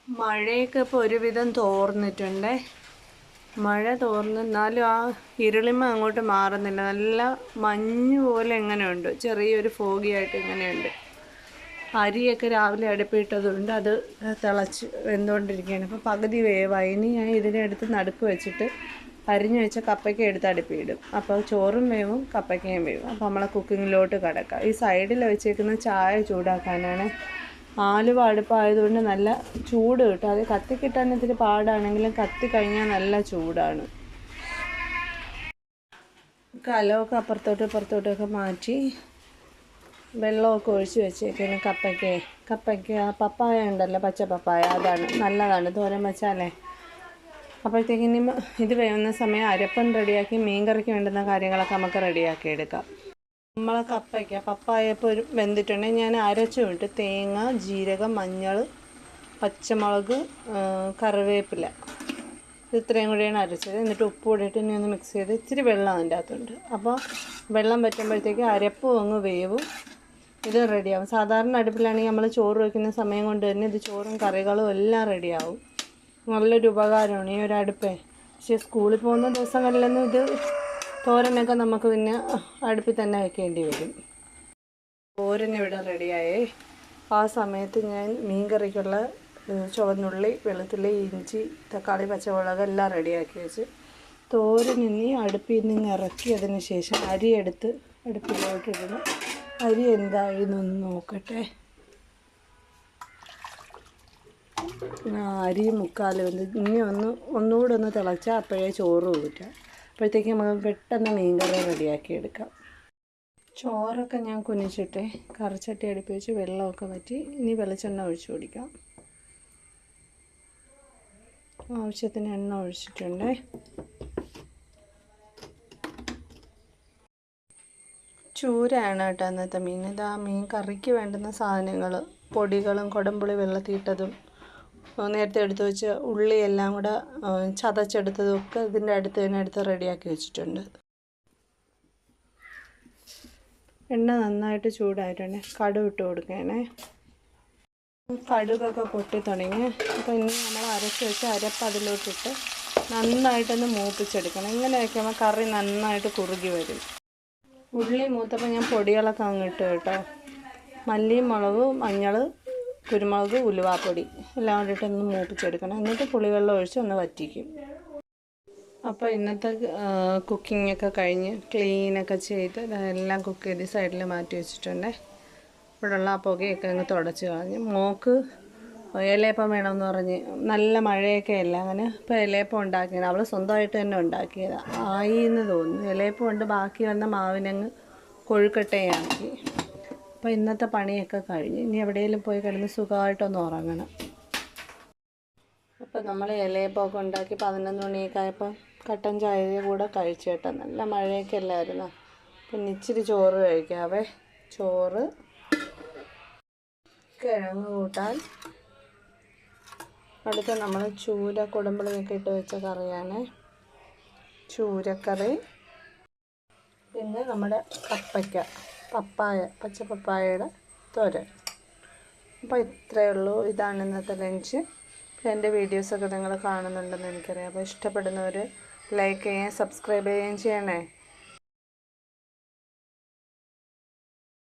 മഴയൊക്കെ ഇപ്പോൾ ഒരുവിധം തോർന്നിട്ടുണ്ട്. മഴ തോർന്നാലും ആ ഇരുളിമ അങ്ങോട്ട് മാറുന്നില്ല. നല്ല മഞ്ഞ് പോലെ എങ്ങനെയുണ്ട്, ചെറിയൊരു ഫോഗിയായിട്ട് ഇങ്ങനെയുണ്ട്. അരിയൊക്കെ രാവിലെ അടുപ്പിട്ടതുകൊണ്ട് അത് തിളച്ച് വെന്തുകൊണ്ടിരിക്കുകയാണ്. അപ്പോൾ പകുതി വേവായി. ഇനി ഞാൻ ഇതിനെ എടുത്ത് നടുക്ക് വെച്ചിട്ട് അരിഞ്ഞു വെച്ച കപ്പയ്ക്ക എടുത്ത് അടുപ്പിയിടും. അപ്പോൾ ചോറും വേവും കപ്പയ്ക്കയും വേവും. അപ്പോൾ നമ്മളെ കുക്കിങ്ങിലോട്ട് കിടക്കാം. ഈ സൈഡിൽ വെച്ചേക്കുന്ന ചായ ചൂടാക്കാനാണ്. ആലുവ അടുപ്പായതുകൊണ്ട് നല്ല ചൂട് കിട്ടും. അത് കത്തിക്കിട്ടാൻ ഇത്തിരി പാടാണെങ്കിലും കത്തി കഴിഞ്ഞാൽ നല്ല ചൂടാണ്. കലമൊക്കെ അപ്പുറത്തോട്ടൊക്കെ മാറ്റി വെള്ളമൊക്കെ ഒഴിച്ച് വെച്ചേക്കുന്നു. കപ്പയ്ക്ക പപ്പായ ഉണ്ടല്ലോ, പച്ച പപ്പായ, അതാണ് നല്ലതാണ് തോരൻ വെച്ചാലേ. അപ്പോഴത്തേക്കിനി ഇത് വേവുന്ന സമയം അരപ്പം റെഡിയാക്കി മീൻ കറിക്ക് വേണ്ടുന്ന കാര്യങ്ങളൊക്കെ നമുക്ക് റെഡിയാക്കി എടുക്കാം. നമ്മളെ പപ്പായ ഇപ്പോൾ ഒരു വെന്തിട്ടുണ്ടെങ്കിൽ ഞാൻ അരച്ചു വിട്ട് തേങ്ങ, ജീരകം, മഞ്ഞൾ, പച്ചമുളക്, കറിവേപ്പില ഇത്രയും കൂടിയാണ് അരച്ചത്. എന്നിട്ട് ഉപ്പ് കൂടിയിട്ട് ഇനി ഒന്ന് മിക്സ് ചെയ്ത് ഇച്ചിരി വെള്ളം അതിൻ്റെ അകത്തുണ്ട്. അപ്പോൾ വെള്ളം പറ്റുമ്പോഴത്തേക്ക് അരപ്പും അങ്ങ് വേവും, ഇത് റെഡിയാവും. സാധാരണ അടുപ്പിലാണെങ്കിൽ നമ്മൾ ചോറ് വയ്ക്കുന്ന സമയം കൊണ്ട് തന്നെ ഇത് ചോറും കറികളും എല്ലാം റെഡിയാവും. നല്ലൊരു ഉപകാരമാണ് ഈ ഒരു അടുപ്പേ. പക്ഷേ സ്കൂളിൽ പോകുന്ന ദിവസങ്ങളിലൊന്നും ഇത് തോരനൊക്കെ നമുക്ക് പിന്നെ അടുപ്പിൽ തന്നെ വയ്ക്കേണ്ടി വരും. തോരൻ ഇവിടെ റെഡിയായേ. ആ സമയത്ത് ഞാൻ മീൻ കറിക്കുള്ള ചുവന്നുള്ളി, വെളുത്തുള്ളി, ഇഞ്ചി, തക്കാളി, പച്ചമുളക് എല്ലാം റെഡിയാക്കി വെച്ച് തോരൻ ഇനി അടുപ്പിൽ നിന്ന് ഇറക്കിയതിന് ശേഷം അരി എടുത്ത് അടുപ്പിലോട്ടിടണം. അരി എന്തായെന്നൊന്ന് നോക്കട്ടെ. അരി മുക്കാൽ വന്ന് ഇനി ഒന്നുകൂടെ ഒന്ന് തിളച്ചാൽ അപ്പോഴേ ചോറ് ഊറ്റാം. അപ്പോഴത്തേക്ക് നമുക്ക് പെട്ടെന്ന് മീൻ കറി റെഡിയാക്കി എടുക്കാം. ചോറൊക്കെ ഞാൻ കുനിച്ചിട്ട് കറിച്ചട്ടി അടുപ്പ് വെച്ച് വെള്ളമൊക്കെ വറ്റി ഇനി വെളിച്ചെണ്ണ ഒഴിച്ച് കുടിക്കാം. ആവശ്യത്തിന് എണ്ണ ഒഴിച്ചിട്ടുണ്ട്. ചൂരയാണ് കേട്ടോ അന്നത്തെ മീൻ. ഇതാ മീൻ കറിക്ക് വേണ്ടുന്ന സാധനങ്ങൾ, പൊടികളും കുടംപുളി വെള്ളത്തിയിട്ടതും നേരത്തെ എടുത്ത് വെച്ച് ഉള്ളിയെല്ലാം കൂടെ ചതച്ചെടുത്തതും ഒക്കെ ഇതിൻ്റെ അടുത്ത് തന്നെ എടുത്ത് റെഡിയാക്കി വെച്ചിട്ടുണ്ട്. എണ്ണ നന്നായിട്ട് ചൂടായിട്ടുണ്ട്. കടുക് ഇട്ട് കൊടുക്കണേ. കടുകൊക്കെ പൊട്ടി തുടങ്ങി. അപ്പോൾ ഇനി നമ്മൾ അരച്ച് വെച്ച് അരപ്പ് അതിലോട്ടിട്ട് നന്നായിട്ടൊന്ന് മൂപ്പിച്ചെടുക്കണം. ഇങ്ങനെ വയ്ക്കുമ്പോൾ കറി നന്നായിട്ട് കുറുകി വരും. ഉള്ളി മൂത്തപ്പോൾ ഞാൻ പൊടികളൊക്കെ അങ്ങിട്ട് കേട്ടോ. മല്ലി, മുളക്, മഞ്ഞൾ, കുരുമുളക്, ഉലുവാപ്പൊടി എല്ലാം കൂടിയിട്ടൊന്ന് മൂപ്പിച്ചെടുക്കണം. എന്നിട്ട് പുളിവെള്ളം ഒഴിച്ച് ഒന്ന് വറ്റിക്കും. അപ്പോൾ ഇന്നത്തെ കുക്കിങ്ങൊക്കെ കഴിഞ്ഞ് ക്ലീനൊക്കെ ചെയ്ത് എല്ലാം കുക്ക് ചെയ്ത് സൈഡിൽ മാറ്റി വെച്ചിട്ടുണ്ട്. ഇവിടെയുള്ള ആ പുകയൊക്കെ അങ്ങ് തുടച്ച് കളഞ്ഞ് മോക്ക് ഇലയപ്പം വേണമെന്ന് പറഞ്ഞ് നല്ല മഴയൊക്കെ അല്ല അങ്ങനെ ഇപ്പോൾ ഇലയപ്പം ഉണ്ടാക്കിയത് അവൾ സ്വന്തമായിട്ട് തന്നെ ഉണ്ടാക്കിയതാണ്. ആയി എന്ന് തോന്നുന്നു. ഇലയപ്പം കൊണ്ട് ബാക്കി വന്ന മാവിനങ്ങ് കൊഴുക്കട്ടയാക്കി. അപ്പോൾ ഇന്നത്തെ പണിയൊക്കെ കഴിഞ്ഞ് ഇനി എവിടെയെങ്കിലും പോയി കിടന്ന് സുഖമായിട്ടൊന്ന് ഉറങ്ങണം. അപ്പോൾ നമ്മൾ ഇലയപ്പമൊക്കെ ഉണ്ടാക്കി 11 മണിയൊക്കെ ആയപ്പോൾ കട്ടൻ ചായയുടെ കൂടെ കഴിച്ചു കേട്ടോ. നല്ല മഴയൊക്കെ അല്ലായിരുന്നു. പിന്നെ ഇച്ചിരി ചോറ് കഴിക്കാവേ. ചോറ്, കിഴങ്ങ് കൂട്ടാൻ, അടുത്ത നമ്മൾ ചൂര കുടംപുളിയൊക്കെ ഇട്ട് വെച്ച കറിയാണ്, ചൂരക്കറി. പിന്നെ നമ്മുടെ പപ്പായ, പച്ച പപ്പായയുടെ തോരൻ. അപ്പോൾ ഇത്രയേ ഉള്ളൂ. ഇതാണ് ഇന്നത്തെ ലഞ്ച്. എൻ്റെ വീഡിയോസൊക്കെ നിങ്ങൾ കാണുന്നുണ്ടെന്ന് എനിക്കറിയാം. അപ്പോൾ ഇഷ്ടപ്പെടുന്നവർ ലൈക്ക് ചെയ്യുകയും സബ്സ്ക്രൈബ് ചെയ്യുകയും ചെയ്യണേ.